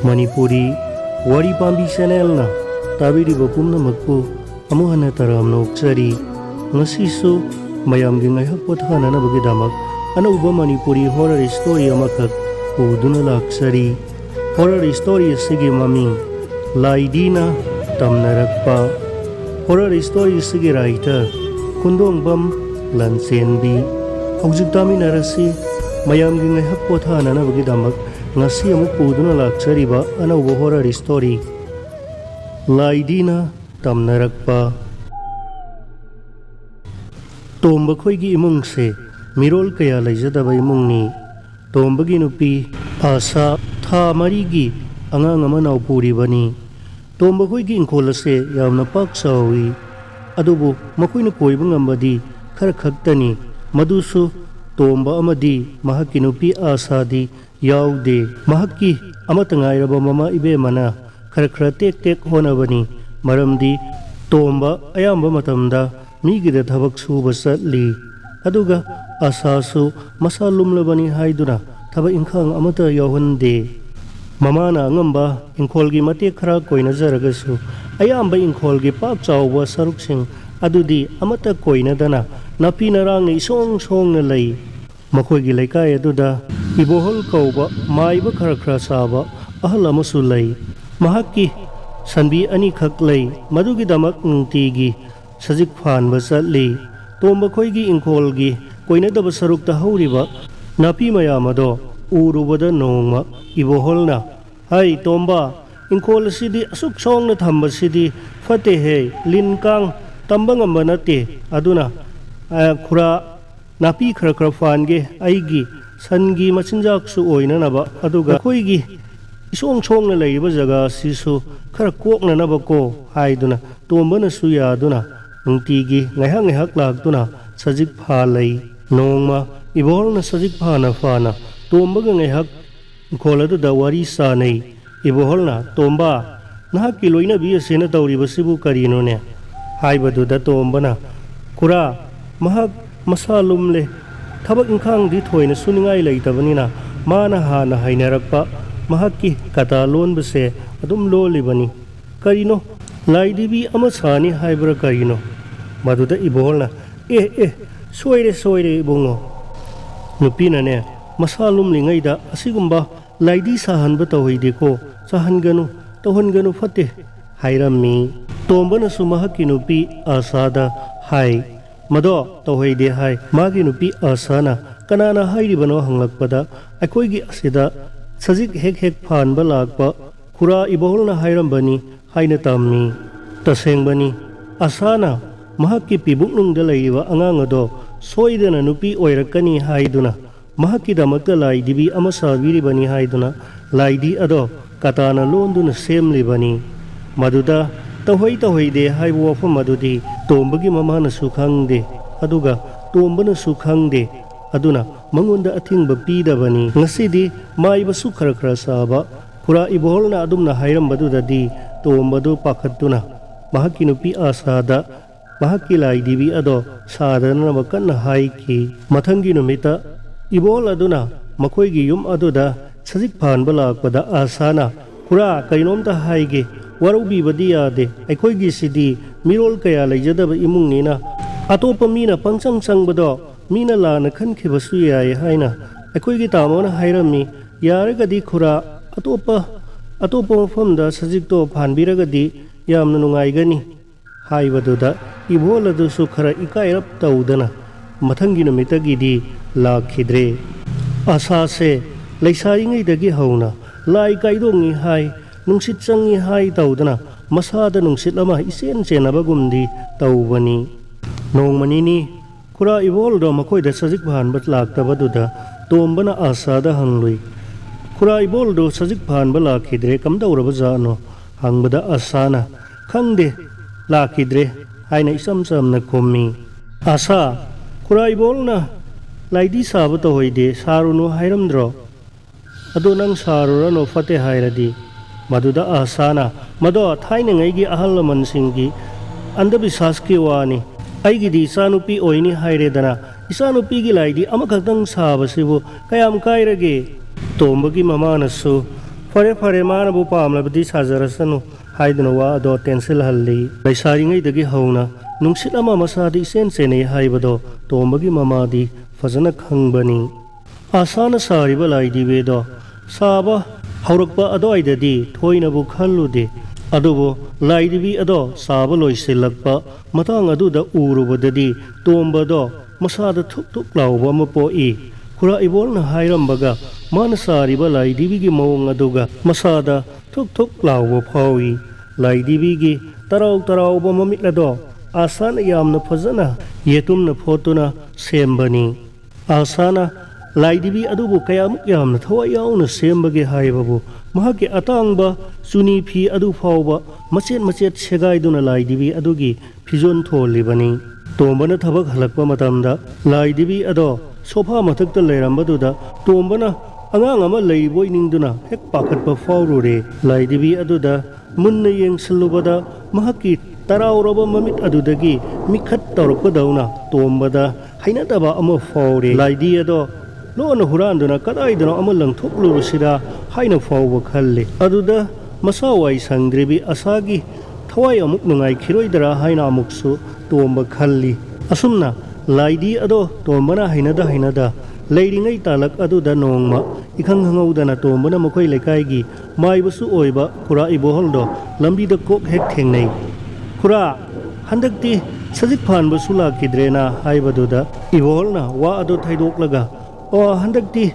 Manipuri Wari Pambi Channel na tabiriba pumnamakpu amuh hana taramna ukchari ngasisu mayamgi ngaihak pothananabagidamak anauba Manipuri horror story amakak uduna laksari horror story asigi maming Laidina Tamnarakpa horror story asigi writer Kundongbam Lansenbi hawjik taminarasi mayamgi ngaihak pothananabagidamak ngasi amuk uduna laksariba anauba horror story Laidina Tamnarakpa Tomba khoigi imung se mirol kaya laijadaba imungni tombagi nupi asa tha marigi angang ama naupuribani tomba khoigi ingkhol ase yamna pak sawi adubu makoina koiba ngambadi khara khaktani madusu tomba amadi mahakki nupi asadi yaude mahakki amatangairaba mama ibe mana khara tek honabani maramdi tomba ayamba matamda migida thabak suba satli aduga asasu masalumlabani haiduna thaba inkhang amata yawhande mamana ngamba ingkholgi mate khara koina jaragasu ayamba ingkholgi pak chawwa saruksing adudi amata koina dana napi narang ni song na lei makhoigi laikai aduda ibohol kauba maiba khara saba ahal amasu lei mahakki sanbi ani khak lei madugi damak nungtigi sajik phanba chatli tomba khoigi ingkholgi koinadaba sarukta hauriba napi mayamado urubada nongma iboholna hai tomba ingkhol asidi asuk songna thamba sidi fate he linkang tamba ngamba nate aduna khura napi khara phange aigi sangi machinjak su oinanaba aduga khoigi isong na leiba jaga sisu khara kokna naba ko haiduna tombana su yaduna nungtigi ngaihak laktuna sajik pha lei nongma ibolna sajik phana tombaga ngaihak kholadu da wari sanei ibolna tomba nahakki loina bi asena tawriba sibu karino ne haibadu da tombana kura mahak masalumle thabak inkhang di thoina suningai leitabani na mana hana hainarakpa mahakki kata lon base adum lolibani karino laidibi ama sani haibra karino maduda ibolna soire ibungo nupina ne masalum lingaida asigumba laidi sahanba tawhide ko sahanganu fate hairami tombana sumahaki nupi asada hai mado tawhide hai magi nupi asana kanana hairibano hanglakpada akoigi asida sajik hek phanba lakpa khura ibolna hairambani haina tammi tasengbani asana mahakki pibuknungda leiba angang ado soidana nupi oirakani haiduna mahakki damakta laidibi ama sabiribani haiduna laidi ado katana londuna semlibani maduda tawhide haibu wafam madudi tombagi mamana sukhangde aduga tombana sukhangde aduna mangonda athingba pidabani ngasidi maiba su khara saba khura ibolna adumna hairambadudadi tombadu pakhatuna mahakki nupi asada mahakki laidibi ado sadana bakanna haiki mathangi numita ibol aduna makhoigi yum aduda sajik phanba lakpada asana khura kainomta haige warubi badiyade aikhoigi sidi mirol kaya leijadaba imungnina atopa mina pangchang changbado mina lana khankhibasu yai haina aikhoigi tamona hairami yaragadi khura atopa mafamda sajikto phanbiragadi yamna nungaigani haibaduda iboladu khara ikairap taudana mathangi numitagidi lakhidre asase leisaringaidagi hauna lai kaidongi hai nungsit changi hai taudana masada nungsit lama isen chenabagumdi taubani nongmanini khura iboldo makoida sajik phanba laktabaduda tombana asada hanglui khura iboldo sajik phanba lakhidre kamdauraba jano hangbada asana khangde lakhidre haina isam samna kommi asa khura ibolna laidi saba tawhide sarunu hairamdro ado nang sarurano fate hairadi maduda asana mado thaina ngaigi ahalaman singi andabisas ki wani aigidi sanupi oini hairedana isanupi gi laidi amakatang sabasibu kayam kairage tombagi mamanasu ꯐꯔꯦ ꯐꯔꯦ ꯃꯥꯅꯕꯨ ꯄꯥꯝꯂꯕꯗꯤ ꯁꯥꯖꯔꯁꯅꯨ ꯍꯥꯏꯗꯨꯅ ꯋꯥ ꯑꯗꯣ ꯇꯦꯟꯁꯤꯜꯍꯜꯂꯤ ꯂꯩꯁꯥꯔꯤꯉꯩꯗꯒꯤ ꯍꯧꯅ ꯅꯨꯡꯁꯤꯠ ꯑꯃ ꯃꯁꯥꯗ ꯏꯆꯦꯟ ꯆꯦꯟꯅꯩ ꯍꯥꯏꯕꯗꯣ ꯇꯣꯝꯕꯒꯤ ꯃꯃꯥꯗꯤ ꯐꯖꯅ ꯈꯪꯕꯅꯤ ꯑꯁꯥꯅ ꯁꯥꯔꯤꯕ ꯂꯥꯏꯗꯤꯕꯦꯗꯣ ꯁꯥꯕ ꯍꯧꯔꯛꯄ ꯑꯗꯨꯋꯥꯏꯗꯗꯤ ꯊꯣꯏꯅꯕꯨ ꯈꯜꯂꯨꯗꯦ ꯑꯗꯨꯕꯨ ꯂꯥꯏꯗꯤꯕꯤ ꯑꯗꯣ ꯁꯥꯕ ꯂꯣꯏꯁꯤꯜꯂꯛꯄ ꯃꯇꯥꯡ ꯑꯗꯨꯗ ꯎꯔꯨꯕꯗꯗꯤ ꯇꯣꯝꯕꯗꯣ ꯃꯁꯥꯗ ꯊꯨꯛ ꯊꯨꯛ ꯂꯥꯎꯕ ꯑꯃ ꯄꯣꯛꯏ ꯈꯨꯔꯥ ꯏꯕꯣꯜꯅ ꯍꯥꯏꯔꯝꯕꯒ ꯃꯥꯅ ꯁꯥꯔꯤꯕ ꯂꯥꯏꯗꯤꯕꯤꯒꯤ ꯃꯑꯣꯡ ꯑꯗꯨꯒ ꯃꯁꯥꯗ ꯊꯨꯛ ꯊꯨꯛ ꯂꯥꯎꯕ ꯐꯥꯎꯏ ꯂꯥꯏꯗꯤꯕꯤꯒꯤ ꯇꯔꯥꯎ ꯇꯔꯥꯎꯕ ꯃꯃꯤꯠ ꯑꯗꯣ ꯑꯁꯥꯅ ꯌꯥꯝꯅ ꯐꯖꯅ ꯌꯦꯇꯨꯝꯅ ꯐꯣꯠꯇꯨꯅ ꯁꯦꯝꯕꯅꯤ ꯑꯁꯥꯅ ꯂꯥꯏꯗꯤꯕꯤ ꯑꯗꯨꯕꯨ ꯀꯌꯥꯃꯨꯛ ꯌꯥꯝꯅ ꯊꯋꯥꯏ ꯌꯥꯎꯅ ꯁꯦꯝꯕꯒꯦ ꯍꯥꯏꯕꯕꯨ ꯃꯍꯥꯛꯀꯤ ꯑꯇꯥꯡꯕ ꯆꯨꯅꯤ ꯐꯤ ꯑꯗꯨ ꯐꯥꯎꯕ ꯃꯆꯦꯠ ꯃꯆꯦꯠ ꯁꯦꯒꯥꯏꯗꯨꯅ ꯂꯥꯏꯗꯤꯕꯤ ꯑꯗꯨꯒꯤ ꯐꯤꯖꯣꯜ ꯊꯣꯜꯂꯤꯕꯅꯤ ꯇꯣꯝꯕꯅ ꯊꯕꯛ ꯍꯜꯂꯛꯄ ꯃꯇꯝꯗ ꯂꯥꯏꯗꯤꯕꯤ ꯑꯗꯣ ꯁꯣꯐꯥ ꯃꯊꯛꯇ ꯂꯩꯔꯝꯕꯗꯨꯗ ꯇꯣꯝꯕꯅ ꯑꯉꯥꯡ ꯑꯃ ꯂꯩꯕꯣꯏ ꯅꯤꯡꯗꯨꯅ ꯍꯦꯛ ꯄꯥꯈꯠꯄ ꯐꯥꯎꯔꯨꯔꯦ ꯂꯥꯏꯗꯤꯕꯤ ꯑꯗꯨꯗ ꯃꯨꯟꯅ ꯌꯦꯡꯁꯤꯜꯂꯨꯕꯗ ꯃꯍꯥꯛꯀꯤ ꯇꯔꯥꯎꯔꯕ ꯃꯃꯤꯠ ꯑꯗꯨꯗꯒꯤ ꯃꯤꯈꯠ ꯇꯧꯔꯛꯄꯗꯧꯅ ꯇꯣꯝꯕꯗ ꯍꯩꯅꯗꯕ ꯑꯃ ꯐꯥꯎꯔꯦ ꯂꯥꯏꯗꯤ ꯑꯗꯣ ꯂꯣꯟꯅ ꯍꯨꯔꯥꯟꯗꯨꯅ ꯀꯗꯥꯏꯗꯅꯣ ꯑꯃ ꯂꯪꯊꯣꯛꯂꯨꯔꯁꯤꯔꯥ ꯍꯥꯏꯅ ꯐꯥꯎꯕ ꯈꯜꯂꯤ ꯑꯗꯨꯗ ꯃꯁꯥ ꯋꯥꯏ ꯁꯪꯗ꯭ꯔꯤꯕꯤ ꯑꯁꯥꯒꯤ ꯊꯋꯥꯏ ꯑꯃꯨꯛ ꯅꯨꯡꯉꯥꯏꯈꯤꯔꯣꯏꯗꯔꯥ ꯍꯥꯏꯅ ꯑꯃꯨꯛꯁꯨ ꯇꯣꯝꯕ ꯈꯜꯂꯤ ꯑꯁꯨꯝꯅ ꯂꯥꯏꯗꯤ ꯑꯗꯣ ꯇꯣꯝꯕꯅ ꯍꯩꯅꯗ ꯂꯩꯔꯤꯉꯩ ꯇꯥꯂꯛ ꯑꯗꯨꯗ ꯅꯣꯡꯃ ꯏꯈꯪ ꯈꯪꯍꯧꯗꯅ ꯇꯣꯝꯕꯅ ꯃꯈꯣꯏ ꯂꯩꯀꯥꯏꯒꯤ ꯃꯥꯏꯕꯁꯨ ꯑꯣꯏꯕ ꯈꯨꯔꯥ ꯏꯕꯣꯍꯜꯗꯣ ꯂꯝꯕꯤꯗ ꯀꯣꯛ ꯍꯦꯛ ꯊꯦꯡꯅꯩ ꯈꯨꯔꯥ ꯍꯟꯗꯛꯇꯤ ꯁꯖꯤꯛ ꯐꯥꯟꯕꯁꯨ ꯂꯥꯛꯈꯤꯗ꯭ꯔꯦꯅ ꯍꯥꯏꯕꯗꯨꯗ ꯏꯕꯣꯍꯜꯅ ꯋꯥ ꯑꯗꯨ ꯊꯩꯗꯣꯛꯂꯒ ꯍꯟꯗꯛꯇꯤ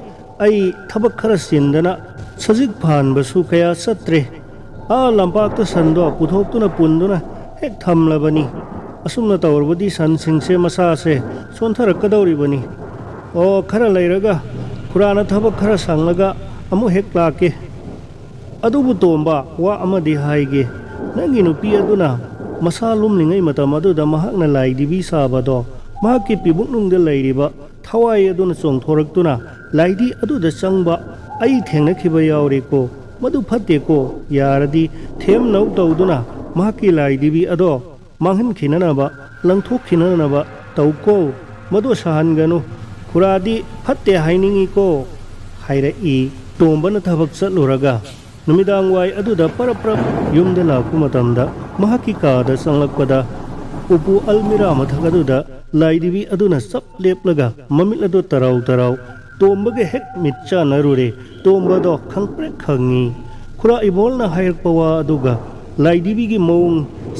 ꯑꯩ ꯊꯕꯛ ꯈꯔ ꯆꯤꯟꯗꯅ ꯁꯖꯤꯛ ꯐꯥꯟꯕꯁꯨ ꯀꯌꯥ ꯆꯠꯇ꯭ꯔꯦ ꯂꯝꯄꯥꯛꯇ ꯁꯟꯗꯣ ꯄꯨꯊꯣꯛꯇꯨꯅ ꯄꯨꯟꯗꯨꯅ ꯍꯦꯛ ꯊꯝꯂꯕꯅꯤ ꯑꯁꯨꯝꯅ ꯇꯧꯔꯕꯗꯤ ꯁꯟꯁꯤꯡꯁꯦ ꯃꯁꯥꯁꯦ ꯁꯣꯟꯊꯔꯛꯀꯗꯧꯔꯤꯕꯅꯤ खरा लेरगा खुराना थबक खरा संगलगा अमु हेक लाके अदुबु तोंबा वा अमदि हाइगे नंगी नुपी अदुना मसा लुमलिंगै मतम अदुदा महाकना लाइदिबि साबदो महाकि पिबुकनुंगदा लैरिबा थवाई अदुना चोंथोरक्तुना लाइदि अदुदा चंगबा अई थेंगनखिबा यावरेको मदु फत्तेको यारदि थेम नौ तौदुना महाकि लाइदिबि अदो मांहनखिननबा लंथोखिननबा तौको मदु सहानगनु खुरादी फत्ते हाइनिंगिको हाइरई तोंबन थबक चलुरगा नुमिदांग वाई अदुदा परप्रप युमदा लाकु मतमदा महाकि कादा संगलकपदा उपु अलमिरा मथक अदुदा लाइदिबि अदुना सब लेपलगा ममिल अदु तराउ तराउ तोंबगे हेक मिच्चा नरुरे तोंबदो खंगप्रे खंगी खुरा इबोलना हायरकपवा अदुगा लाइदिबिगी मौंग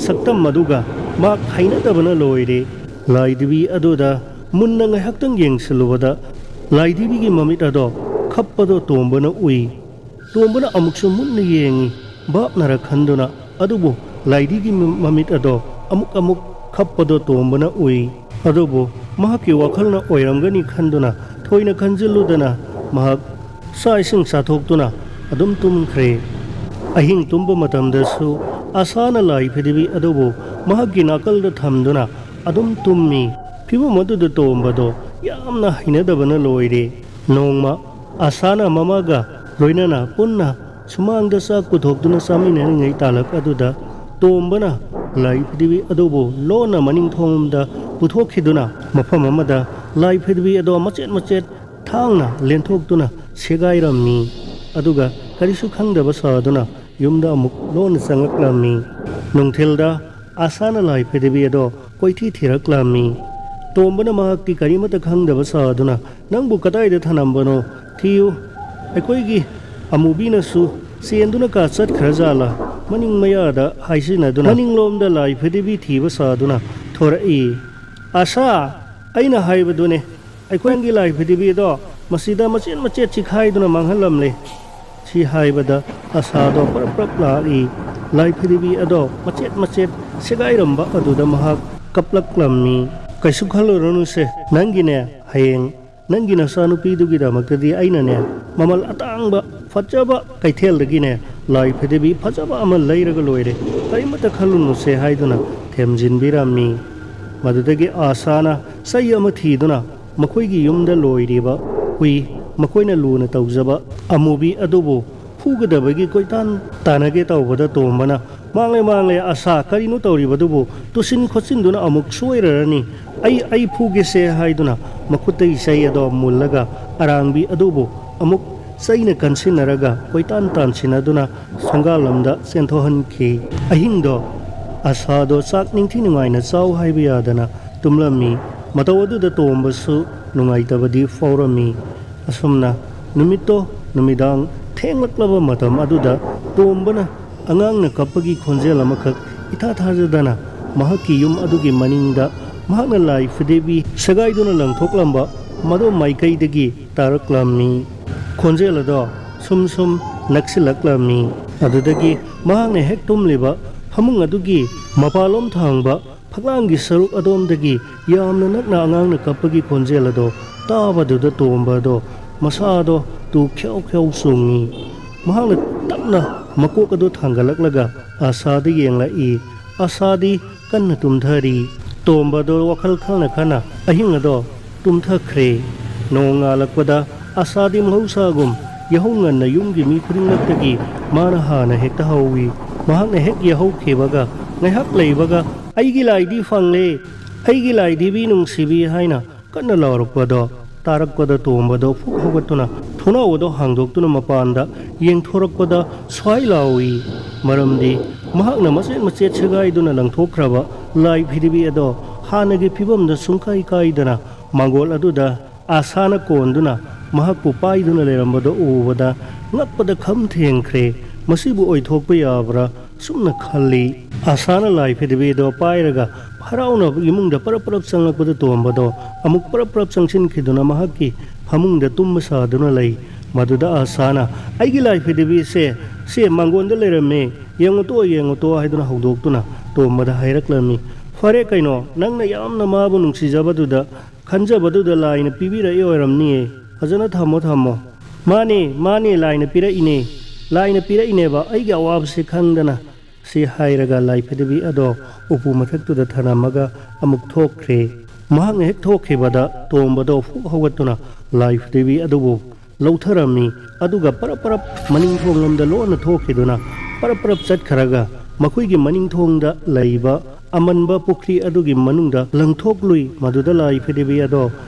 सक्तम अदुगा मा हाइनदबना लोइरे लाइदिबि अदुदा Munna ngaihakhtang yengsilubada laidibigi mamit ado khappado tombana ui tombana amuksu munna yengi bapnara khanduna adubu laidigi mamit ado amuk khappado tombana ui adubu mahaki wakhalna oiramgani khanduna thoina khanjiludana mahak saising sathoktuna adum tumkhre ahing tumba matamdasu asana lai phedibi adubu mahaki nakalda thamduna adum tummi फिबो मदुद तोंबदो यामना हिनदबना लोइरे Nongma आसाना ममागा लोइनाना पुन्ना सुमांगदा सा कुथोक्तुना सामिननै तालक अदुदा तोंबना लाइफदिबि अदोबो लोना मनिंग थोंगमदा पुथोखिदुना मफम अमदा लाइफदिबि अदो मचेत मचेत थांगना लेंथोक्तुना सेगाइरममी अदुगा करिसु खंगदबा सादुना युमदा अमुक loan संगक्लामी नोंथेलदा आसाना लाइफदिबि अदो कोइथि थिरक्लामी तोंबना महाकि करीमत खंगदब सादुना नंबु कदाइदा थनंबनो थियु अखोइगी अमुबीनसु सेंदुना का चट खरजाला मनिंग मयादा हाइसिनदुना मनिंग लोमदा लाइफदिबि थीब सादुना थोरई आशा अइना हाइबदुने अखोइंगी लाइफदिबि दो मसिदा मचेन मचेत चिखाइदुना मांगहलमले छि हाइबदा आशादो परप्रप लाई लाइफदिबि अदो मचेत मचेत सेगाइरमबा अदुदा महाक कपलक्लममी कैसु खलुरनुसे नंगिने हयेंग नंगी नसानुपीदुगिदमक्तदि अइनाने ममल अतांगबा फजबा कैथेलदगिने लाइफदिबि फजबा अमल लैरगा लोइरे करिमत खलुनुसे हाइदुना थेमजिनबिरामि मदुदगी आसाना सै अम थीदुना मखोइगी युमदा लोइरिबा हुई मखोइना लुना तौजबा अमुबी अदुबो फुगदबगी कोइतान तानगे तौबदा तोंबना मांगले आशा करिनु तौरिबदुबो तुसिन खोचिनदुना अमुक सोइररनी आई फुगे से हाइदुना मखुतै सै अदो मुल्लगा अरांबी अदुबो अमुक ꯆꯩꯅ ꯀꯟꯁꯤꯟꯅꯔꯒ ꯀꯣꯏꯇꯥꯟ ꯇꯥꯟꯁꯤꯟꯅꯗꯨꯅ ꯁꯪꯒꯥꯂꯝꯗ ꯆꯦꯟꯊꯣꯛꯍꯟꯈꯤ꯫ ꯑꯍꯤꯡꯗꯣ ꯑꯁꯥꯗꯣ ꯆꯥꯛ ꯅꯤꯡꯊꯤ ꯅꯨꯡꯉꯥꯏꯅ ꯆꯥꯎ ꯍꯥꯏꯕ ꯌꯥꯗꯅ ꯇꯨꯝꯂꯝꯃꯤ꯫ ꯃꯇꯧ ꯑꯗꯨꯗ ꯇꯣꯝꯕꯁꯨ ꯅꯨꯡꯉꯥꯏꯇꯕꯗꯤ ꯐꯥꯎꯔꯝꯃꯤ꯫ ꯑꯁꯨꯝꯅ ꯅꯨꯃꯤꯠꯇꯣ ꯅꯨꯃꯤꯗꯥꯡ ꯊꯦꯡꯂꯛꯂꯕ ꯃꯇꯝ ꯑꯗꯨꯗ ꯇꯣꯝꯕꯅ ꯑꯉꯥꯡꯅ ꯀꯞꯄꯒꯤ ꯈꯣꯟꯖꯦꯜ ꯑꯃꯈꯛ ꯏꯊꯥ ꯊꯥꯖꯗꯅ ꯃꯍꯥꯛꯀꯤ ꯌꯨꯝ ꯑꯗꯨꯒꯤ ꯃꯅꯤꯡꯗ ꯃꯍꯥꯛꯅ ꯂꯥꯏ ꯐꯗꯤꯕꯤ ꯁꯦꯒꯥꯏꯗꯨꯅ ꯂꯪꯊꯣꯛꯂꯝꯕ ꯃꯗꯨ ꯃꯥꯏꯀꯩꯗꯒꯤ ꯇꯥꯔꯛꯂꯝꯃꯤ꯫ ꯈꯣꯟꯖꯦꯜ ꯑꯗꯣ ꯁꯨꯝ ꯁꯨꯝ ꯅꯛꯁꯤꯜꯂꯛꯂꯝꯃꯤ꯫ ꯑꯗꯨꯗꯒꯤ ꯃꯍꯥꯛꯅ ꯍꯦꯛ ꯇꯨꯝꯂꯤꯕ ꯐꯃꯨꯡ ꯑꯗꯨꯒꯤ ꯃꯄꯥꯟꯂꯣꯝ ꯊꯪꯕ ꯐꯛꯂꯥꯡꯒꯤ ꯁꯔꯨꯛ ꯑꯗꯣꯝꯗꯒꯤ ꯌꯥꯝꯅ ꯅꯛꯅ ꯑꯉꯥꯡꯅ ꯀꯞꯄꯒꯤ ꯈꯣꯟꯖꯦꯜ ꯑꯗꯣ ꯇꯥꯕꯗꯨꯗ ꯇꯣꯝꯕ ꯑꯗꯣ ꯃꯁꯥꯗꯣ ꯇꯨ ꯈ꯭ꯌꯥꯎ ꯈ꯭ꯌꯥꯎ ꯆꯣꯡꯉꯤ꯫ ꯃꯍꯥꯛꯅ ꯇꯞꯅ ꯃꯀꯣꯛ ꯑꯗꯨ ꯊꯥꯡꯒꯠꯂꯛꯂꯒ ꯑꯁꯥꯗ ꯌꯦꯡꯂꯛꯏ꯫ ꯑꯁꯥꯗꯤ ꯀꯟꯅ ꯇꯨꯝꯊꯔꯤ꯫ ꯇꯣꯝꯕ ꯑꯗꯣ ꯋꯥꯈꯜ ꯈꯜꯅ ꯈꯜꯅ ꯑꯍꯤꯡ ꯑꯗꯣ ꯇꯨꯝꯊꯈ꯭ꯔꯦ꯫ ꯅꯣꯡ ꯉꯥꯜꯂꯛꯄꯗ ꯑꯁꯥꯗꯤ ꯃꯍꯧꯁꯥꯒꯨꯝ ꯌꯥꯍꯧ ꯉꯟꯅ ꯌꯨꯝꯒꯤ ꯃꯤ ꯈꯨꯗꯤꯡꯃꯛꯇꯒꯤ ꯃꯥꯅ ꯍꯥꯟꯅ ꯍꯦꯛꯇ ꯍꯧꯏ꯫ ꯃꯍꯥꯛꯅ ꯍꯦꯛ ꯌꯥꯍꯧꯈꯤꯕꯒ ꯉꯥꯏꯍꯥꯛ ꯂꯩꯕꯒ "ꯑꯩꯒꯤ ꯂꯥꯏꯗꯤ ꯐꯪꯂꯦ, ꯑꯩꯒꯤ ꯂꯥꯏꯙꯤꯕꯤ ꯅꯨꯡꯁꯤꯕꯤ" ꯍꯥꯏꯅ ꯀꯟꯅ ꯂꯥꯎꯔꯛꯄꯗꯣ ꯇꯥꯔꯛꯄꯗ ꯇꯣꯝꯕꯗꯣ ꯐꯨꯛ ꯍꯧꯒꯠꯇꯨꯅ ꯊꯣꯡꯅꯥꯎ ꯑꯗꯣ ꯍꯥꯡꯗꯣꯛꯇꯨꯅ ꯃꯄꯥꯟꯗ ꯌꯦꯡꯊꯣꯔꯛꯄꯗ ꯁ꯭ꯋꯥꯏ ꯂꯥꯎꯏ꯫ ꯃꯔꯝꯗꯤ ꯃꯍꯥꯛꯅ ꯃꯆꯦꯠ ꯃꯆꯦꯠ ꯁꯦꯒꯥꯏꯗꯨꯅ ꯂꯪꯊꯣꯛꯈ꯭ꯔꯕ ꯂꯥꯏ ꯐꯗꯤꯕꯤ ꯑꯗꯣ ꯍꯥꯟꯅꯒꯤ ꯐꯤꯕꯝꯗ ꯁꯨꯡꯀꯥꯏ ꯀꯥꯏꯗꯅ ꯃꯥꯡꯒꯣꯜ ꯑꯗꯨꯗ ꯑꯁꯥꯅ ꯀꯣꯟꯗꯨꯅ ꯃꯍꯥꯛꯄꯨ ꯄꯥꯏꯗꯨꯅ ꯂꯩꯔꯝꯕꯗꯣ ꯎꯕꯗ ꯉꯛꯄꯗ ꯈꯝ ꯊꯦꯡꯈ꯭ꯔꯦ꯫ ꯃꯁꯤꯕꯨ ꯑꯣꯏꯊꯣꯛꯄ ꯌꯥꯕ꯭ꯔꯥ ꯁꯨꯝꯅ ꯈꯜꯂꯤ꯫ ꯑꯁꯥꯅ ꯂꯥꯏ ꯐꯗꯤꯕꯤꯗꯣ ꯄꯥꯏꯔꯒ ꯍꯔꯥꯎꯅ ꯏꯃꯨꯡꯗ ꯄꯔꯞ ꯄꯔꯞ ꯆꯪꯂꯛꯄꯗ ꯇꯣꯝꯕꯗꯣ ꯑꯃꯨꯛ ꯄꯔꯞ ꯄꯔꯞ ꯆꯪꯁꯤꯟꯈꯤꯗꯨꯅ ꯃꯍꯥꯛꯀꯤ ꯐꯃꯨꯡꯗ ꯇꯨꯝꯕ ꯁꯥꯗꯨꯅ ꯂꯩ꯫ ꯃꯗꯨꯗ ꯑꯁꯥꯅ "ꯑꯩꯒꯤ ꯂꯥꯏ ꯐꯗꯤꯕꯤꯁꯦ ꯃꯥꯡꯒꯣꯟꯗ ꯂꯩꯔꯝꯃꯦ, ꯌꯦꯡꯉꯨꯇꯣ" ꯍꯥꯏꯗꯨꯅ ꯍꯧꯗꯣꯛꯇꯨꯅ ꯇꯣꯝꯕꯗ ꯍꯥꯏꯔꯛꯂꯝꯃꯤ꯫ "ꯐꯔꯦ ꯀꯩꯅꯣ, ꯅꯪꯅ ꯌꯥꯝꯅ ꯃꯥꯕꯨ ꯅꯨꯡꯁꯤꯖꯕꯗꯨꯗ ꯈꯟꯖꯕꯗꯨꯗ ꯂꯥꯏꯅ ꯄꯤꯕꯤꯔꯛꯏ ꯑꯣꯏꯔꯝꯅꯤꯌꯦ꯫ ꯐꯖꯅ ꯊꯝꯃꯣ." "ꯃꯥꯅꯦ ꯂꯥꯏꯅ ꯄꯤꯔꯛꯏꯅꯦ, ꯂꯥꯏꯅ ꯄꯤꯔꯛꯏꯅꯦꯕ ꯑꯩꯒꯤ ꯑꯋꯥꯕꯁꯦ ꯈꯪꯗꯅ" ꯁꯤ ꯍꯥꯏꯔꯒ ꯂꯥꯏ ꯐꯗꯤꯕꯤ ꯑꯗꯣ ꯎꯄꯨ ꯃꯊꯛꯇꯨꯗ ꯊꯅꯝꯃꯒ ꯑꯃꯨꯛ ꯊꯣꯛꯈ꯭ꯔꯦ꯫ ꯃꯍꯥꯛꯅ ꯍꯦꯛ ꯊꯣꯛꯈꯤꯕꯗ ꯇꯣꯝꯕꯗꯣ ꯐꯨꯛ ꯍꯧꯒꯠꯇꯨꯅ ꯂꯥꯏ ꯐꯗꯤꯕꯤ ꯑꯗꯨꯕꯨ ꯂꯧꯊꯔꯝꯃꯤ꯫ ꯑꯗꯨꯒ ꯄꯔꯞ ꯄꯔꯞ ꯃꯅꯤꯡꯊꯣꯡꯂꯣꯝꯗ ꯂꯣꯟꯅ ꯊꯣꯛꯈꯤꯗꯨꯅ ꯄꯔꯞ ꯄꯔꯞ ꯆꯠꯈ꯭ꯔꯒ ꯃꯈꯣꯏꯒꯤ ꯃꯅꯤꯡꯊꯣꯡꯗ ꯂꯩꯕ ꯑꯃꯟꯕ ꯄꯨꯈ꯭ꯔꯤ ꯑꯗꯨꯒꯤ ꯃꯅꯨꯡꯗ ꯂꯪꯊꯣꯛꯂꯨꯏ꯫ ꯃꯗꯨꯗ ꯂꯥꯏ ꯐꯗꯤꯕꯤ ꯑꯗꯣ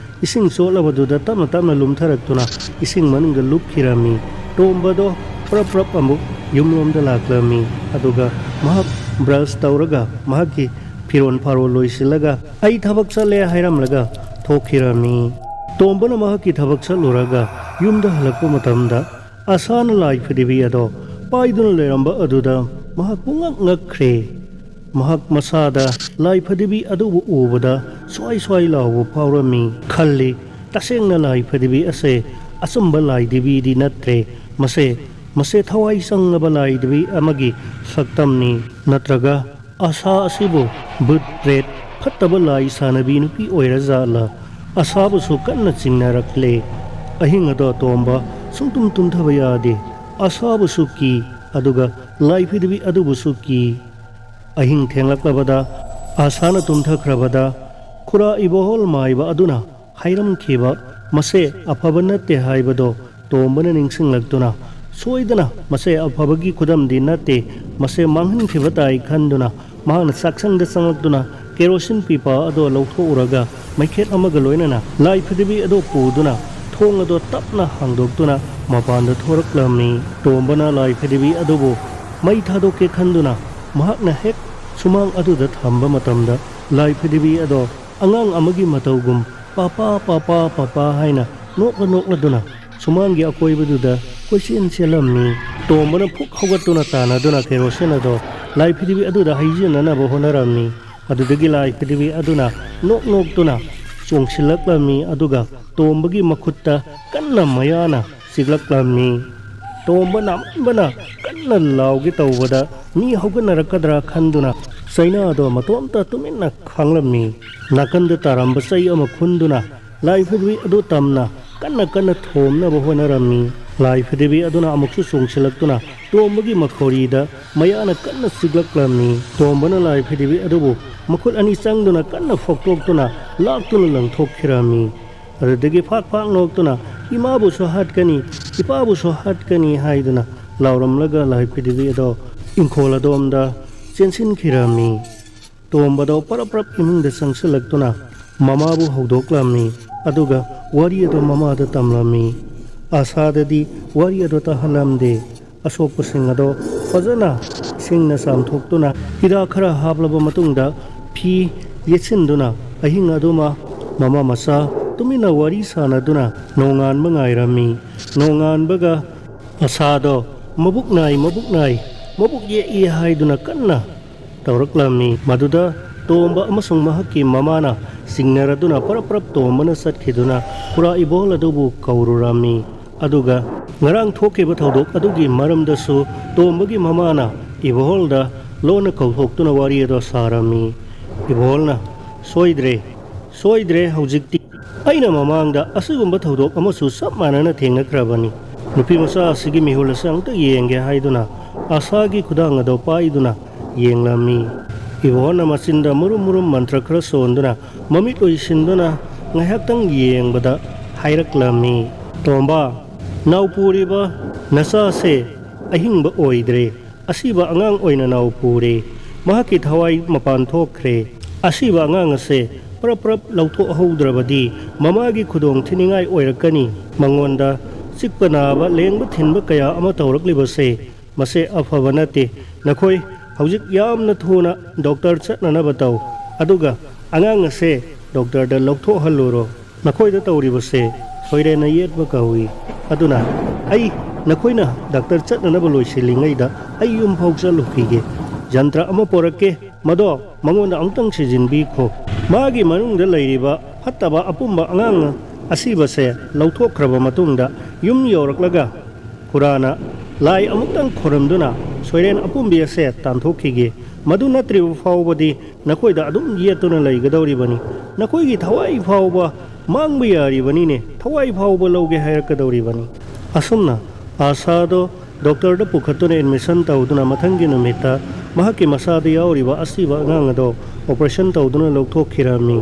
ꯏꯁꯤꯡ ꯆꯣꯠꯂꯕꯗꯨꯗ ꯇꯞꯅ ꯇꯞꯅ ꯂꯨꯝꯊꯔꯛꯇꯨꯅ ꯏꯁꯤꯡ ꯃꯅꯨꯡꯗ ꯂꯨꯞꯈꯤꯔꯝꯃꯤ꯫ ꯇꯣꯝꯕꯗꯣ ꯄꯔꯞ ꯄꯔꯞ ꯑꯃꯨꯛ ꯌꯨꯝꯂꯣꯝꯗ ꯂꯥꯛꯂꯝꯃꯤ꯫ ꯑꯗꯨꯒ ꯃꯍꯥꯛ ꯕ꯭ꯔꯁ ꯇꯧꯔꯒ ꯃꯍꯥꯛꯀꯤ ꯐꯤꯔꯣꯜ ꯐꯥꯔꯣꯜ ꯂꯣꯏꯁꯤꯜꯂꯒ "ꯑꯩ ꯊꯕꯛ ꯆꯠꯂꯦ" ꯍꯥꯏꯔꯝꯂꯒ ꯊꯣꯛꯈꯤꯔꯝꯃꯤ꯫ ꯇꯣꯝꯕꯅ ꯃꯍꯥꯛꯀꯤ ꯊꯕꯛ ꯆꯠꯂꯨꯔꯒ ꯌꯨꯝꯗ ꯍꯜꯂꯛꯄ ꯃꯇꯝꯗ ꯑꯁꯥꯅ ꯂꯥꯏ ꯐꯗꯤꯕꯤ ꯑꯗꯣ ꯄꯥꯏꯗꯨꯅ ꯂꯩꯔꯝꯕ ꯑꯗꯨꯗ ꯃꯍꯥꯛ ꯄꯨꯡꯉꯛ ꯉꯛꯈ꯭ꯔꯦ꯫ ꯃꯍꯥꯛ ꯃꯁꯥꯗ ꯂꯥꯏ ꯐꯗꯤꯕꯤ ꯑꯗꯨꯕꯨ ꯎꯕꯗ ꯁ꯭ꯋꯥꯏ ꯁ꯭ꯋꯥꯏ ꯂꯥꯎꯕ ꯐꯥꯎꯔꯝꯃꯤ꯫ ꯈꯜꯂꯤ, ꯇꯁꯦꯡꯅ ꯂꯥꯏ ꯐꯗꯤꯕꯤ ꯑꯁꯦ ꯑꯆꯨꯝꯕ ꯂꯥꯏꯙꯤꯕꯤꯗꯤ ꯅꯠꯇ꯭ꯔꯦ, ꯃꯁꯦ ꯊꯋꯥꯏ ꯆꯪꯂꯕ ꯂꯥꯏꯙꯤꯕꯤ ꯑꯃꯒꯤ ꯁꯛꯇꯝꯅꯤ꯫ ꯅꯠꯇ꯭ꯔꯒ ꯑꯁꯥ ꯑꯁꯤꯕꯨ ꯚꯨꯠ ꯄ꯭ꯔꯦꯠ ꯐꯠꯇꯕ ꯂꯥꯏ ꯁꯥꯟꯅꯕꯤ ꯅꯨꯄꯤ ꯑꯣꯏꯔꯖꯥꯠꯂ? ꯑꯁꯥꯕꯨꯁꯨ ꯀꯟꯅ ꯆꯤꯡꯅꯔꯛꯂꯦ꯫ ꯑꯍꯤꯡ ꯑꯗꯣ ꯇꯣꯝꯕ ꯁꯨꯡꯇꯨꯝ ꯇꯨꯝꯊꯕ ꯌꯥꯗꯦ꯫ ꯑꯁꯥꯕꯨꯁꯨ ꯀꯤ, ꯑꯗꯨꯒ ꯂꯥꯏ ꯐꯗꯤꯕꯤ ꯑꯗꯨꯕꯨꯁꯨ ꯀꯤ꯫ ꯑꯍꯤꯡ ꯊꯦꯡꯂꯛꯂꯕꯗ ꯑꯁꯥꯅ ꯇꯨꯝꯊꯈ꯭ꯔꯕꯗ ꯈꯨꯔꯥ ꯏꯕꯣꯍꯣꯜ ꯃꯥꯏꯕ ꯑꯗꯨꯅ ꯍꯥꯏꯔꯝꯈꯤꯕ ꯃꯁꯦ ꯑꯐꯕ ꯅꯠꯇꯦ ꯍꯥꯏꯕꯗꯣ ꯇꯣꯝꯕꯅ ꯅꯤꯡꯁꯤꯡꯂꯛꯇꯨꯅ ꯁꯣꯏꯗꯅ ꯃꯁꯦ ꯑꯐꯕꯒꯤ ꯈꯨꯗꯝꯗꯤ ꯅꯠꯇꯦ, ꯃꯁꯦ ꯃꯥꯡꯍꯟꯈꯤꯕ ꯇꯥꯏ ꯈꯟꯗꯨꯅ ꯃꯍꯥꯛꯅ ꯆꯥꯛꯁꯪꯗ ꯆꯪꯂꯛꯇꯨꯅ ꯀꯦꯔꯣꯁꯤꯟ ꯄꯤꯄꯥ ꯑꯗꯣ ꯂꯧꯊꯣꯛꯎꯔꯒ ꯃꯩꯈꯦꯠ ꯑꯃꯒ ꯂꯣꯏꯅꯅ ꯂꯥꯏ ꯐꯗꯤꯕꯤ ꯑꯗꯣ ꯄꯨꯗꯨꯅ ꯊꯣꯡ ꯑꯗꯣ ꯇꯞꯅ ꯍꯥꯡꯗꯣꯛꯇꯨꯅ ꯃꯄꯥꯟꯗ ꯊꯣꯔꯛꯂꯝꯃꯤ꯫ ꯇꯣꯝꯕꯅ ꯂꯥꯏ ꯐꯗꯤꯕꯤ ꯑꯗꯨꯕꯨ ꯃꯩ ꯊꯥꯗꯣꯛꯀꯦ ꯈꯟꯗꯨꯅ ꯃꯍꯥꯛꯅ ꯍꯦꯛ ꯁꯨꯃꯥꯡ ꯑꯗꯨꯗ ꯊꯝꯕ ꯃꯇꯝꯗ ꯂꯥꯏ ꯐꯗꯤꯕꯤ ꯑꯗꯣ ꯑꯉꯥꯡ ꯑꯃꯒꯤ ꯃꯇꯧꯒꯨꯝ "ꯄꯥꯄꯥ" ꯍꯥꯏꯅ ꯅꯣꯛꯂꯗꯨꯅ ꯁꯨꯃꯥꯡꯒꯤ ꯑꯀꯣꯏꯕꯗꯨꯗ ꯀꯣꯏꯆꯦꯟ ꯆꯦꯜꯂꯝꯃꯤ꯫ ꯇꯣꯝꯕꯅ ꯐꯨꯛ ꯍꯧꯒꯠꯇꯨꯅ ꯇꯥꯟꯅꯗꯨꯅ ꯀꯦꯔꯣꯁꯤꯟ ꯑꯗꯣ ꯂꯥꯏ ꯐꯗꯤꯕꯤ ꯑꯗꯨꯗ ꯍꯩꯖꯤꯟꯅꯅꯕ ꯍꯣꯠꯅꯔꯝꯃꯤ꯫ ꯑꯗꯨꯗꯒꯤ ꯂꯥꯏ ꯐꯗꯤꯕꯤ ꯑꯗꯨꯅ ꯅꯣꯛꯇꯨꯅ ꯆꯣꯡꯁꯤꯜꯂꯛꯂꯝꯃꯤ꯫ ꯑꯗꯨꯒ ꯇꯣꯝꯕꯒꯤ ꯃꯈꯨꯠꯇ ꯀꯟꯅ ꯃꯌꯥꯅ ꯆꯤꯛꯂꯛꯂꯝꯃꯤ꯫ ꯇꯣꯝꯕ ꯅꯥꯃꯟꯕꯅ ꯀꯟꯅ ꯂꯥꯎꯒꯦ ꯇꯧꯕꯗ ꯃꯤ ꯍꯧꯒꯠꯅꯔꯛꯀꯗ꯭ꯔꯥ ꯈꯟꯗꯨꯅ ꯆꯩꯅꯥꯗꯣ ꯃꯇꯣꯝꯇ ꯇꯨꯃꯤꯟꯅ ꯈꯥꯡꯂꯝꯃꯤ꯫ ꯅꯥꯀꯟꯗ ꯇꯥꯔꯝꯕ ꯆꯩ ꯑꯃ ꯈꯨꯟꯗꯨꯅ ꯂꯥꯏ ꯐꯗꯤꯕꯤ ꯑꯗꯨ ꯇꯝꯅ ꯀꯟꯅ ꯊꯣꯝꯅꯕ ꯍꯣꯠꯅꯔꯝꯃꯤ꯫ ꯂꯥꯏ ꯐꯗꯤꯕꯤ ꯑꯗꯨꯅ ꯑꯃꯨꯛꯁꯨ ꯆꯣꯡꯁꯤꯜꯂꯛꯇꯨꯅ ꯇꯣꯝꯕꯒꯤ ꯃꯈꯧꯔꯤꯗ ꯃꯌꯥꯅ ꯀꯟꯅ ꯆꯤꯛꯂꯛꯂꯝꯃꯤ꯫ ꯇꯣꯝꯕꯅ ꯂꯥꯏ ꯐꯗꯤꯕꯤ ꯑꯗꯨꯕу ꯃꯈꯨꯠ ꯑꯅꯤ ꯆꯪꯗꯨꯅ ꯀꯟꯅ ꯐꯣꯛꯇꯣꯛꯇꯨꯅ ꯂꯥꯛꯇꯨꯅ ꯂꯪꯊꯣꯛꯈꯤꯔꯝꯃꯤ꯫ ꯑꯗꯨꯗꯒꯤ ꯐꯥꯛ ꯅꯣꯛꯇꯨꯅ "ꯏꯃꯥꯕꯨꯁꯨ ꯍꯥꯠꯀꯅꯤ, ꯏꯄꯥꯕꯨꯁꯨ ꯍꯥꯠꯀꯅꯤ" ꯍꯥꯏꯗꯨꯅ ꯂꯥꯎꯔꯝꯂꯒ ꯂꯥꯏ ꯐꯗꯤꯕꯤ ꯑꯗꯣ ꯏꯪꯈꯣꯜ ꯑꯗꯣꯝꯗ ꯆꯦꯟꯁꯤꯟꯈꯤꯔꯝꯃꯤ꯫ ꯇꯣꯝꯕꯗꯣ ꯄꯔꯞ ꯄꯔꯞ ꯏꯃꯨꯡꯗ ꯆꯪꯁꯤꯜꯂꯛꯇꯨꯅ ꯃꯃꯥꯕꯨ ꯍꯧꯗꯣꯛꯂꯝꯃꯤ꯫ ꯑꯗꯨꯒ ꯋꯥꯔꯤ ꯑꯗꯣ ꯃꯃꯥꯗ ꯇꯝꯂꯝꯃꯤ꯫ ꯑꯁꯥꯗꯗꯤ ꯋꯥꯔꯤ ꯑꯗꯨ ꯇꯥꯍꯜꯂꯝꯗꯦ꯫ ꯑꯁꯣꯛꯄꯁꯤꯡ ꯑꯗꯣ ꯐꯖꯅ ꯏꯁꯤꯡꯅ ꯆꯥꯝꯊꯣꯛꯇꯨꯅ ꯍꯤꯗꯥꯛ ꯈꯔ ꯍꯥꯞꯂꯕ ꯃꯇꯨꯡꯗ ꯐꯤ ꯌꯦꯠꯁꯤꯟꯗꯨꯅ ꯑꯍꯤꯡ ꯑꯗꯨꯃ ꯃꯃꯥ ꯃꯆꯥ ꯇꯨꯃꯤꯟꯅ ꯋꯥꯔꯤ ꯁꯥꯟꯅꯗꯨꯅ ꯅꯣꯡꯉꯥꯟꯕ ꯉꯥꯏꯔꯝꯃꯤ꯫ ꯅꯣꯡꯉꯥꯟꯕꯒ ꯑꯁꯥꯗꯣ ꯃꯕꯨꯛ ꯅꯥꯏ ꯃꯕꯨꯛ ꯌꯦꯛꯏ ꯍꯥꯏꯗꯨꯅ ꯀꯟꯅ ꯇꯧꯔꯛꯂꯝꯃꯤ꯫ ꯃꯗꯨꯗ ꯇꯣꯝꯕ ꯑꯃꯁꯨꯡ ꯃꯍꯥꯛꯀꯤ ꯃꯃꯥꯅ ꯆꯤꯡꯅꯔꯗꯨꯅ ꯄꯔꯞ ꯇꯣꯝꯕꯅ ꯆꯠꯈꯤꯗꯨꯅ ꯈꯨꯔꯥ ꯏꯕꯣꯍꯜ ꯑꯗꯨꯕꯨ ꯀꯧꯔꯨꯔꯝꯃꯤ꯫ ꯑꯗꯨꯒ ꯉꯔꯥꯡ ꯊꯣꯛꯈꯤꯕ ꯊꯧꯗꯣꯛ ꯑꯗꯨꯒꯤ ꯃꯔꯝꯗꯁꯨ ꯇꯣꯝꯕꯒꯤ ꯃꯃꯥꯅ ꯏꯕꯣꯍꯜꯗ ꯂꯣꯟꯅ ꯀꯧꯊꯣꯛꯇꯨꯅ ꯋꯥꯔꯤ ꯑꯗꯨ ꯁꯥꯔꯝꯃꯤ꯫ ꯏꯕꯣꯍꯜꯅ ꯁꯣꯏꯗ꯭ꯔꯦ ꯍꯧꯖꯤꯛꯇꯤ ꯑꯩꯅ ꯃꯃꯥꯡꯗ ꯑꯁꯤꯒꯨꯝꯕ ꯊꯧꯗꯣꯛ ꯑꯃꯁꯨ ꯆꯞ ꯃꯥꯟꯅꯅ ꯊꯦꯡꯅꯈ꯭ꯔꯕꯅꯤ꯫ ꯅꯨꯄꯤ ꯃꯆꯥ ꯑꯁꯤꯒꯤ ꯃꯤꯍꯨꯜ ꯑꯁꯤ ꯑꯃꯨꯛꯇ ꯌꯦꯡꯒꯦ ꯍꯥꯏꯗꯨꯅ ꯑꯁꯥꯒꯤ ꯈꯨꯗꯥꯡ ꯑꯗꯨ ꯄꯥꯏꯗꯨꯅ ꯌꯦꯡꯂꯝꯃꯤ꯫ ꯏꯕꯣꯍꯜꯅ ꯃꯆꯤꯟꯗ ꯃꯨꯔꯨꯝ ꯃꯟꯇ꯭ꯔ ꯈꯔ ꯁꯣꯟꯗꯨꯅ ꯃꯃꯤꯠ ꯎꯏꯁꯤꯟꯗꯨꯅ ꯉꯥꯏꯍꯥꯛꯇꯪ ꯌꯦꯡꯕꯗ ꯍꯥꯏꯔꯛꯂꯝꯃꯤ꯫ ꯇꯣꯝꯕ, ꯅꯥꯎ ꯄꯨꯔꯤꯕ ꯅꯆꯥꯁꯦ ꯑꯍꯤꯡꯕ ꯑꯣꯏꯗ꯭ꯔꯦ, ꯑꯁꯤꯕ ꯑꯉꯥꯡ ꯑꯣꯏꯅ ꯅꯥꯎ ꯄꯨꯔꯦ꯫ ꯃꯍꯥꯛꯀꯤ ꯊꯋꯥꯏ ꯃꯄꯥꯟ ꯊꯣꯛꯈ꯭ꯔꯦ꯫ ꯑꯁꯤꯕ ꯑꯉꯥꯡ ꯑꯁꯦ ꯄꯔꯞ ꯂꯧꯊꯣꯛꯍꯧꯗ꯭ꯔꯕꯗꯤ ꯃꯃꯥꯒꯤ ꯈꯨꯗꯣꯡ ꯊꯤꯅꯤꯡꯉꯥꯏ ꯑꯣꯏꯔꯛꯀꯅꯤ꯫ ꯃꯉꯣꯟꯗ ꯆꯤꯛꯄ ꯅꯥꯕ ꯂꯦꯡꯕ ꯊꯤꯟꯕ ꯀꯌꯥ ꯑꯃ ꯇꯧꯔꯛꯂꯤꯕꯁꯦ ꯃꯁꯦ ꯑꯐꯕ ꯅꯠꯇꯦ꯫ ꯅꯈꯣꯏ ꯍꯧꯖꯤꯛ ꯌꯥꯝꯅ ꯊꯨꯅ ꯗꯣꯛꯇꯔ ꯆꯠꯅꯅꯕ ꯇꯧ, ꯑꯗꯨꯒ ꯑꯉꯥꯡ ꯑꯁꯦ ꯗꯣꯛꯇꯔꯗ ꯂꯧꯊꯣꯛꯍꯜꯂꯨꯔꯣ꯫ ꯅꯈꯣꯏꯗ ꯇꯧꯔꯤꯕꯁꯦ ꯁꯣꯏꯔꯦꯟꯅ ꯌꯦꯠꯄ ꯀꯧꯏ꯫ ꯑꯗꯨꯅ ꯅꯈꯣꯏꯅ ꯗꯥꯛꯇꯔ ꯆꯠꯅꯅꯕ ꯂꯣꯏꯁꯤꯜꯂꯤꯉꯩꯗ ꯑꯩ ꯌꯨꯝꯐꯥꯎ ꯆꯠꯂꯨꯈꯤꯒꯦ꯫ ꯖꯟꯇ꯭ꯔ ꯑꯃ ꯄꯣꯔꯛꯀꯦ, ꯃꯗꯣ ꯃꯉꯣꯟꯗ ꯑꯃꯨꯛꯇꯪ ꯁꯤꯖꯤꯟꯕꯤꯈꯣ꯫ ꯃꯥꯒꯤ ꯃꯅꯨꯡꯗ ꯂꯩꯔꯤꯕ ꯐꯠꯇꯕ ꯑꯄꯨꯝꯕ ꯑꯉꯥꯡ ꯑꯁꯤꯕꯁꯦ ꯂꯧꯊꯣꯛꯈ꯭ꯔꯕ ꯃꯇꯨꯡꯗ ꯌꯨꯝ ꯌꯧꯔꯛꯂꯒ ꯈꯨꯔꯥꯅ ꯂꯥꯏ ꯑꯃꯨꯛꯇꯪ ꯈꯣꯏꯔꯝꯗꯨꯅ ꯁꯣꯏꯔꯦꯟ ꯑꯄꯨꯝꯕꯤ ꯑꯁꯦ ꯇꯥꯟꯊꯣꯛꯈꯤꯒꯦ꯫ ꯃꯗꯨꯅꯠꯇ꯭ꯔꯤꯕ ꯐꯥꯎꯕꯗꯤ ꯅꯈꯣꯏꯗ ꯑꯗꯨꯝ ꯌꯦꯠꯇꯨꯅ ꯂꯩꯒꯗꯧꯔꯤꯕꯅꯤ꯫ ꯅꯈꯣꯏꯒꯤ ꯊꯋꯥꯏ ꯐꯥꯎꯕ ꯃꯥꯡꯕ ꯌꯥꯔꯤꯕꯅꯤꯅꯦ, ꯊꯋꯥꯏ ꯐꯥꯎꯕ ꯂꯧꯒꯦ ꯍꯥꯏꯔꯛꯀꯗꯧꯔꯤꯕꯅꯤ꯫ ꯑꯁꯨꯝꯅ ꯑꯁꯥꯗꯣ ꯗꯣꯛꯇꯔꯗ ꯄꯨꯈꯠꯇꯨꯅ ꯑꯦꯗꯃꯤꯁꯟ ꯇꯧꯗꯨꯅ ꯃꯊꯪꯒꯤ ꯅꯨꯃꯤꯠꯇ ꯃꯍꯥꯛꯀꯤ ꯃꯆꯥꯗ ꯌꯥꯎꯔꯤꯕ ꯑꯁꯤꯕ ꯑꯉꯥꯡ ꯑꯗꯣ ꯑꯣꯄꯔꯦꯁꯟ ꯇꯧꯗꯨꯅ ꯂꯧꯊꯣꯛꯈꯤꯔꯝꯃꯤ꯫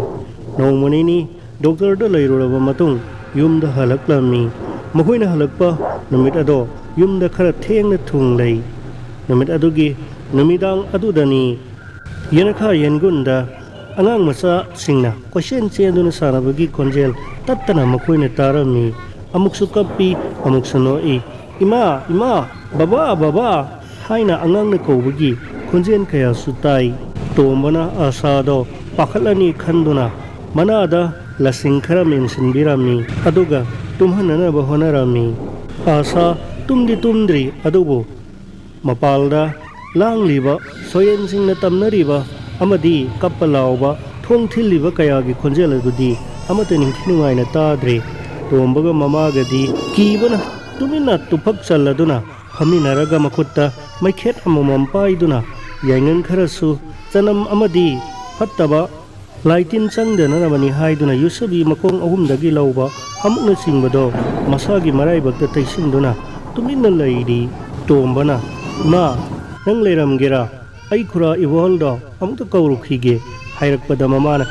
ꯅꯣꯡꯃ ꯅꯤꯅꯤ ꯗꯣꯛꯇꯔꯗ ꯂꯩꯔꯨꯔꯕ ꯃꯇꯨꯡ ꯌꯨꯝꯗ ꯍꯜꯂꯛꯂꯝꯃꯤ꯫ ꯃꯈꯣꯏꯅ ꯍꯜꯂꯛꯄ ꯅꯨꯃꯤꯠ ꯑꯗꯣ ꯌꯨꯝꯗ ꯈꯔ ꯊꯦꯡꯅ ꯊꯨꯡꯂꯩ꯫ ꯅꯨꯃꯤꯠ ꯑꯗꯨꯒꯤ ꯅꯨꯃꯤꯗꯥꯡ ꯑꯗꯨꯗꯅꯤ ꯌꯦꯅꯈꯥ ꯌꯦꯟꯒꯨꯟꯗ ꯑꯉꯥꯡ ꯃꯆꯥꯁꯤꯡꯅ ꯀꯣꯏꯆꯦꯟ ꯆꯦꯟꯗꯨꯅ ꯁꯥꯟꯅꯕꯒꯤ ꯈꯣꯟꯖꯦꯜ ꯇꯠꯇꯅ ꯃꯈꯣꯏꯅ ꯇꯥꯔꯝꯃꯤ꯫ ꯑꯃꯨꯛꯁꯨ ꯀꯞꯄꯤ, ꯑꯃꯨꯛꯁꯨ ꯅꯣꯛꯏ꯫ ꯏꯃꯥ, ꯕꯕꯥ ꯍꯥꯏꯅ ꯑꯉꯥꯡꯅ ꯀꯧꯕꯒꯤ ꯈꯣꯟꯖꯦꯜ ꯀꯌꯥꯁꯨ ꯇꯥꯏ꯫ ꯇꯣꯝꯕꯅ ꯑꯁꯥꯗꯣ ꯄꯥꯈꯠꯂꯅꯤ ꯈꯟꯗꯨꯅ ꯃꯅꯥꯗ ꯂꯁꯤꯡ ꯈꯔ ꯃꯦꯟꯁꯤꯟꯕꯤꯔꯝꯃꯤ, ꯑꯗꯨꯒ ꯇꯨꯝꯍꯟꯅꯅꯕ ꯍꯣꯠꯅꯔꯝꯃꯤ꯫ ꯑꯁꯥ ꯇꯨꯝꯗꯤ ꯇꯨꯝꯗ꯭ꯔꯤ, ꯑꯗꯨꯕꯨ ꯃꯄꯥꯜꯗ ꯂꯥꯡꯂꯤꯕ ꯁꯣꯌꯦꯟꯁꯤꯡꯅ ꯇꯝꯅꯔꯤꯕ ꯑꯃꯗꯤ ꯀꯞꯄ ꯂꯥꯎꯕ, ꯊꯣꯡ ꯊꯤꯜꯂꯤꯕ ꯀꯌꯥꯒꯤ ꯈꯣꯟꯖꯦꯜ ꯑꯗꯨꯗꯤ ꯑꯃꯠꯇ ꯅꯤꯡꯊꯤ ꯅꯨꯡꯉꯥꯏꯅ ꯇꯥꯗ꯭ꯔꯦ꯫ ꯇꯣꯝꯕꯒ ꯃꯃꯥꯒꯗꯤ ꯀꯤꯕꯅ ꯇꯨꯃꯤꯟꯅ ꯇꯨꯐꯛ ꯆꯜꯂꯗꯨꯅ ꯐꯝꯃꯤꯟꯅꯔꯒ ꯃꯈꯨꯠꯇ ꯃꯩꯈꯦꯠ ꯑꯃꯃꯝ ꯄꯥꯏꯗꯨꯅ ꯌꯥꯏꯉꯪ ꯈꯔꯁꯨ, ꯆꯅꯝ ꯑꯃꯗꯤ ꯐꯠꯇꯕ ꯂꯥꯏꯇꯤꯟ ꯆꯪꯗꯅꯕꯅꯤ ꯍꯥꯏꯗꯨꯅ ꯌꯨꯁꯕꯤ ꯃꯈꯣꯡ 3ꯗꯒꯤ ꯂꯧꯕ ꯑꯃꯨꯛꯅꯆꯤꯡꯕꯗꯣ ꯃꯁꯥꯒꯤ ꯃꯔꯥꯏꯕꯛꯇ ꯇꯩꯁꯤꯟꯗꯨꯅ ꯇꯨꯃꯤꯟꯅ ꯂꯩꯔꯤ꯫ ꯇꯣꯝꯕꯅ, ꯏꯃꯥ, ꯅꯪ ꯂꯩꯔꯝꯒꯦꯔꯥ? ꯑꯩ ꯈꯨꯔꯥ ꯏꯕꯣꯍꯜꯗꯣ ꯑꯃꯨꯛꯇ ꯀꯧꯔꯨꯈꯤꯒꯦ ꯍꯥꯏꯔꯛꯄꯗ ꯃꯃꯥꯅ,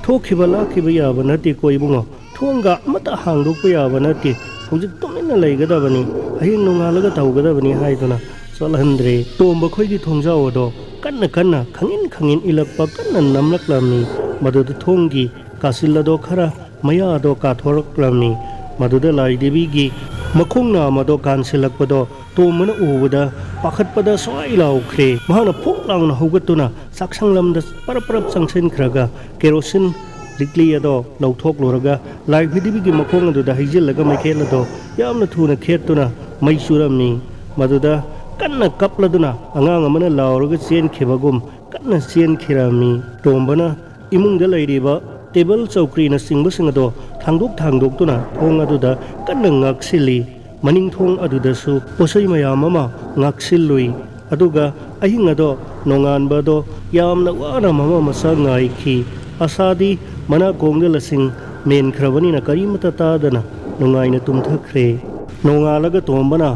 ꯊꯣꯛꯈꯤꯕ ꯂꯥꯛꯈꯤꯕ ꯌꯥꯕ ꯅꯠꯇꯦꯀꯣ ꯏꯕꯨꯡꯉꯣ, ꯊꯣꯡꯒ ꯑꯃꯠꯇ ꯍꯥꯡꯗꯣꯛꯄ ꯌꯥꯕ ꯅꯠꯇꯦ, ꯍꯧꯖꯤꯛ ꯇꯨꯃꯤꯟꯅ ꯂꯩꯒꯗꯕꯅꯤ, ꯍꯌꯦꯡ ꯅꯣꯡꯉꯥꯜꯂꯒ ꯇꯧꯒꯗꯕꯅꯤ ꯍꯥꯏꯗꯨꯅ ꯆꯠꯍꯟꯗ꯭ꯔꯦ꯫ ꯇꯣꯝꯕ ꯈꯣꯏꯒꯤ ꯊꯣꯡꯖꯥꯎ ꯑꯗꯣ ꯀꯟꯅ ꯈꯪꯏꯟ ꯏꯜꯂꯛꯄ ꯀꯟꯅ ꯅꯝꯂꯛꯂꯝꯃꯤ꯫ ꯃꯗꯨꯗ ꯊꯣꯡꯒꯤ ꯀꯥꯆꯤꯜ ꯑꯗꯣ ꯈꯔ ꯃꯌꯥꯗꯣ ꯀꯥꯊꯣꯔꯛꯂꯝꯃꯤ꯫ ꯃꯗꯨꯗ ꯂꯥꯏꯗꯦꯕꯤꯒꯤ ꯃꯈꯣꯡ ꯅꯥꯝꯃꯗꯣ ꯀꯥꯟꯁꯤꯜꯂꯛꯄꯗꯣ ꯇꯣꯝꯕꯅ ꯎꯕꯗ ꯄꯥꯈꯠꯄꯗ ꯁ꯭ꯋꯥꯏ ꯂꯥꯎꯈ꯭ꯔꯦ꯫ ꯃꯍꯥꯛꯅ ꯐꯨꯛ ꯂꯥꯎꯅ ꯍꯧꯒꯠꯇꯨꯅ ꯆꯥꯛꯁꯪꯂꯝꯗ ꯄꯔꯞ ꯆꯪꯁꯤꯟꯈ꯭ꯔꯒ ꯀꯦꯔꯣꯁꯤꯟ ꯂꯤꯛꯂꯤ ꯑꯗꯣ ꯂꯧꯊꯣꯛꯂꯨꯔꯒ ꯂꯥꯏ ꯍꯨꯏꯗꯤꯕꯤꯒꯤ ꯃꯈꯣꯡ ꯑꯗꯨꯗ ꯍꯩꯖꯤꯜꯂꯒ ꯃꯩꯈꯦꯠ ꯑꯗꯣ ꯌꯥꯝꯅ ꯊꯨꯅ ꯈꯦꯠꯇꯨꯅ ꯃꯩ ꯆꯨꯔꯝꯃꯤ꯫ ꯃꯗꯨꯗ ꯀꯟꯅ ꯀꯞꯂꯗꯨꯅ ꯑꯉꯥꯡ ꯑꯃꯅ ꯂꯥꯎꯔꯒ ꯆꯦꯟꯈꯤꯕꯒꯨꯝ ꯀꯟꯅ ꯆꯦꯟꯈꯤꯔꯝꯃꯤ꯫ ꯇꯣꯝꯕꯅ ꯏꯃꯨꯡꯗ ꯂꯩꯔꯤꯕ ꯇꯦꯕꯜ ꯆꯧꯀ꯭ꯔꯤꯅꯆꯤꯡꯕꯁꯤꯡ ꯑꯗꯣ ꯊꯥꯡꯗꯣꯛꯇꯨꯅ ꯊꯣꯡ ꯑꯗꯨꯗ ꯀꯟꯅ ꯉꯥꯛꯁꯤꯜꯂꯤ꯫ ꯃꯅꯤꯡ ꯊꯣꯡ ꯑꯗꯨꯗꯁꯨ ꯄꯣꯠꯆꯩ ꯃꯌꯥꯝ ꯑꯃ ꯉꯥꯛꯁꯤꯜꯂꯨꯏ꯫ ꯑꯗꯨꯒ ꯑꯍꯤꯡ ꯑꯗꯣ ꯅꯣꯡꯉꯥꯟꯕꯗꯣ ꯌꯥꯝꯅ ꯋꯥꯅ ꯃꯃꯥ ꯃꯆꯥ ꯉꯥꯏꯈꯤ꯫ ꯑꯁꯥꯗꯤ ꯃꯅꯥꯀꯣꯡꯗ ꯂꯁꯤꯡ ꯃꯦꯟꯈ꯭ꯔꯕꯅꯤꯅ ꯀꯔꯤꯃꯠꯇ ꯇꯥꯗꯅ ꯅꯨꯡꯉꯥꯏꯅ ꯇꯨꯝꯊꯈ꯭ꯔꯦ꯫ ꯅꯣꯡꯉꯥꯜꯂꯒ ꯇꯣꯝꯕꯅ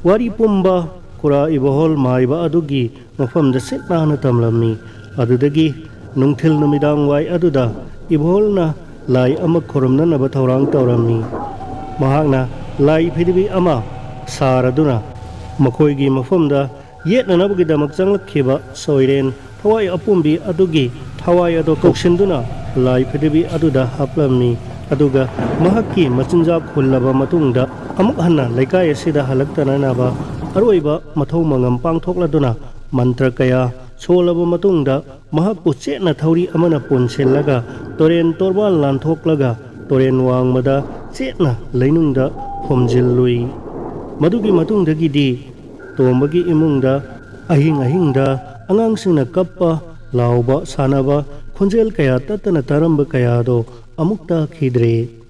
ꯋꯥꯔꯤ ꯄꯨꯝꯕ ꯈꯨꯔꯥ ꯏꯕꯣꯍꯜ ꯃꯥꯏꯕ ꯑꯗꯨꯒꯤ ꯃꯐꯝꯗ ꯁꯤꯠ ꯅꯥꯟꯅ ꯇꯝꯂꯝꯃꯤ꯫ ꯑꯗꯨꯗꯒꯤ ꯅꯨꯡꯊꯤꯜ ꯅꯨꯃꯤꯗꯥꯡ ꯋꯥꯏ ꯑꯗꯨꯗ ꯏꯕꯣꯍꯜꯅ ꯂꯥꯏ ꯑꯃ ꯈꯨꯔꯨꯝꯅꯅꯕ ꯊꯧꯔꯥꯡ ꯇꯧꯔꯝꯃꯤ꯫ ꯃꯍꯥꯛꯅ ꯂꯥꯏ ꯐꯩꯗꯤꯕꯤ ꯑꯃ ꯁꯥꯔꯗꯨꯅ ꯃꯈꯣꯏꯒꯤ ꯃꯐꯝꯗ ꯌꯦꯠꯅꯅꯕꯒꯤꯗꯃꯛ ꯆꯪꯂꯛꯈꯤꯕ ꯁꯣꯏꯔꯦꯟ ꯊꯋꯥꯏ ꯑꯄꯨꯝꯕꯤ ꯑꯗꯨꯒꯤ ꯊꯋꯥꯏ ꯑꯗꯣ ꯀꯧꯁꯤꯟꯗꯨꯅ ꯂꯥꯏ ꯐꯩꯗꯤꯕꯤ ꯑꯗꯨꯗ ꯍꯥꯞꯂꯝꯃꯤ꯫ ꯑꯗꯨꯒ ꯃꯍꯥꯛꯀꯤ ꯃꯆꯤꯟꯖꯥꯛ ꯍꯨꯜꯂꯕ ꯃꯇꯨꯡꯗ ꯑꯃꯨꯛ ꯍꯟꯅ ꯂꯩꯀꯥꯏ ꯑꯁꯤꯗ ꯍꯜꯂꯛꯇꯅꯅꯕ ꯑꯔꯣꯏꯕ ꯃꯊꯧ ꯃꯉꯝ ꯄꯥꯡꯊꯣꯛꯂꯗꯨꯅ ꯃꯟꯇ꯭ꯔ ꯀꯌꯥ ꯁꯣꯜꯂꯕ ꯃꯇꯨꯡꯗ ꯃꯍꯥꯛꯄꯨ ꯆꯦꯠꯅ ꯊꯧꯔꯤ ꯑꯃꯅ ꯄꯨꯟꯁꯤꯜꯂꯒ ꯇꯣꯔꯦꯟ ꯇꯣꯔꯕꯥꯜ ꯂꯥꯟꯊꯣꯛꯂꯒ ꯇꯣꯔꯦꯟ ꯋꯥꯡꯃꯗ ꯆꯦꯠꯅ ꯂꯩꯅꯨꯡꯗ ꯐꯨꯝꯖꯤꯜꯂꯨꯏ꯫ ꯃꯗꯨꯒꯤ ꯃꯇꯨꯡꯗꯒꯤꯗꯤ ꯇꯣꯝꯕꯒꯤ ꯏꯃꯨꯡꯗ ꯑꯍꯤꯡ ꯑꯍꯤꯡꯗ ꯑꯉꯥꯡꯁꯤꯡꯅ ꯀꯞꯄ ꯂꯥꯎꯕ ꯁꯥꯟꯅꯕ ꯈꯣꯟꯖꯦꯜ ꯀꯌꯥ ꯇꯠꯇꯅ ꯇꯥꯔꯝꯕ ꯀꯌꯥꯗꯣ ꯑꯃꯨꯛ ꯇꯥꯈꯤꯗ꯭ꯔꯦ꯫